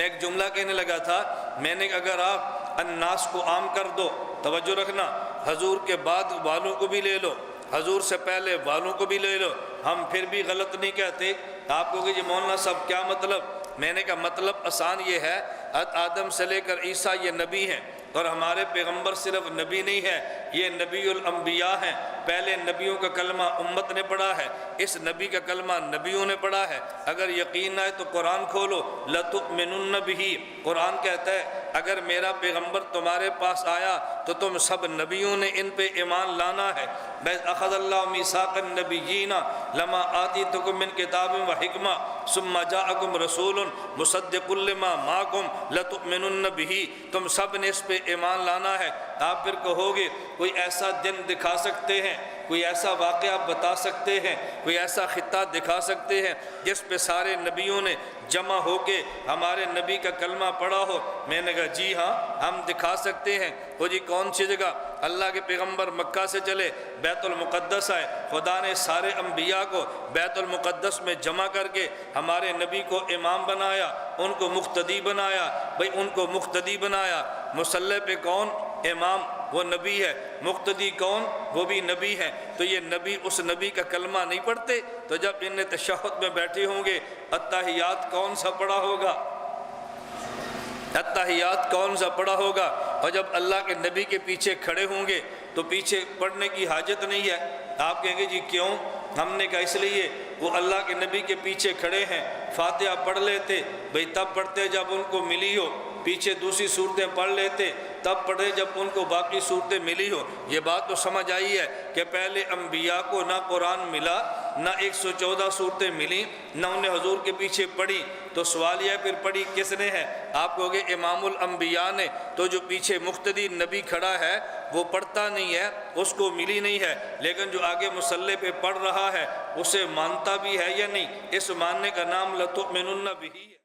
میں ایک جملہ کہنے لگا تھا، میں نے اگر آپ الناس کو عام کر دو، توجہ رکھنا، حضور کے بعد والوں کو بھی لے لو، حضور سے پہلے والوں کو بھی لے لو، ہم پھر بھی غلط نہیں کہتے۔ آپ کو کہ جی مولانا صاحب کیا مطلب؟ میں نے کہا مطلب آسان یہ ہے، آدم سے لے کر عیسیٰ یہ نبی ہیں، اور ہمارے پیغمبر صرف نبی نہیں ہے، یہ نبی الانبیاء ہیں۔ پہلے نبیوں کا کلمہ امت نے پڑھا ہے، اس نبی کا کلمہ نبیوں نے پڑھا ہے۔ اگر یقین آئے تو قرآن کھولو، لَتُؤْمِنُنَّ بِهِ، قرآن کہتا ہے اگر میرا پیغمبر تمہارے پاس آیا تو تم سب نبیوں نے ان پہ ایمان لانا ہے۔ بَإِذْ أَخَذَ اللَّهُ مِيثَاقَ النَّبِيِّينَ لَمَا آتِيتُكُم مِّن كِتَابٍ وَحِكْمَةٍ ثُمَّ جَاءَكُمْ رَسُولٌ مُصَدِّقٌ لِّمَا مَعَكُمْ لَتُؤْمِنُنَّ بِهِ، تم سب نے اس پہ ایمان لانا ہے۔ آپ پھر کہو گے کوئی ایسا دن دکھا سکتے ہیں، کوئی ایسا واقعہ بتا سکتے ہیں، کوئی ایسا خطہ دکھا سکتے ہیں جس پہ سارے نبیوں نے جمع ہو کے ہمارے نبی کا کلمہ پڑھا ہو؟ میں نے کہا جی ہاں ہم دکھا سکتے ہیں۔ وہ جی کون سی جگہ؟ اللہ کے پیغمبر مکہ سے چلے، بیت المقدس آئے، خدا نے سارے انبیاء کو بیت المقدس میں جمع کر کے ہمارے نبی کو امام بنایا، ان کو مقتدی بنایا۔ بھئی ان کو مقتدی بنایا، مصلی پہ کون؟ امام، وہ نبی ہے، مقتدی کون؟ وہ بھی نبی ہے۔ تو یہ نبی اس نبی کا کلمہ نہیں پڑھتے؟ تو جب ان تشہد میں بیٹھے ہوں گے اتحیات کون سا پڑھا ہوگا؟ اتحیات کون سا پڑھا ہوگا؟ اور جب اللہ کے نبی کے پیچھے کھڑے ہوں گے تو پیچھے پڑھنے کی حاجت نہیں ہے۔ آپ کہیں گے جی کیوں؟ ہم نے کہا اس لیے وہ اللہ کے نبی کے پیچھے کھڑے ہیں، فاتحہ پڑھ لیتے، بھئی تب پڑھتے جب ان کو ملی ہو، پیچھے دوسری صورتیں پڑھ لیتے تب پڑھے جب ان کو باقی صورتیں ملی ہو۔ یہ بات تو سمجھ آئی ہے کہ پہلے انبیاء کو نہ قرآن ملا، نہ 114 صورتیں ملیں، نہ انہیں حضور کے پیچھے پڑھی۔ تو سوال یہ پھر پڑھی کس نے ہے؟ آپ کہو گے امام الانبیاء نے۔ تو جو پیچھے مقتدی نبی کھڑا ہے وہ پڑھتا نہیں ہے، اس کو ملی نہیں ہے، لیکن جو آگے مصلی پہ پڑھ رہا ہے اسے مانتا بھی ہے یا نہیں؟ اس ماننے کا نام لَتُؤْمِنُنَّ بِهِ ہے۔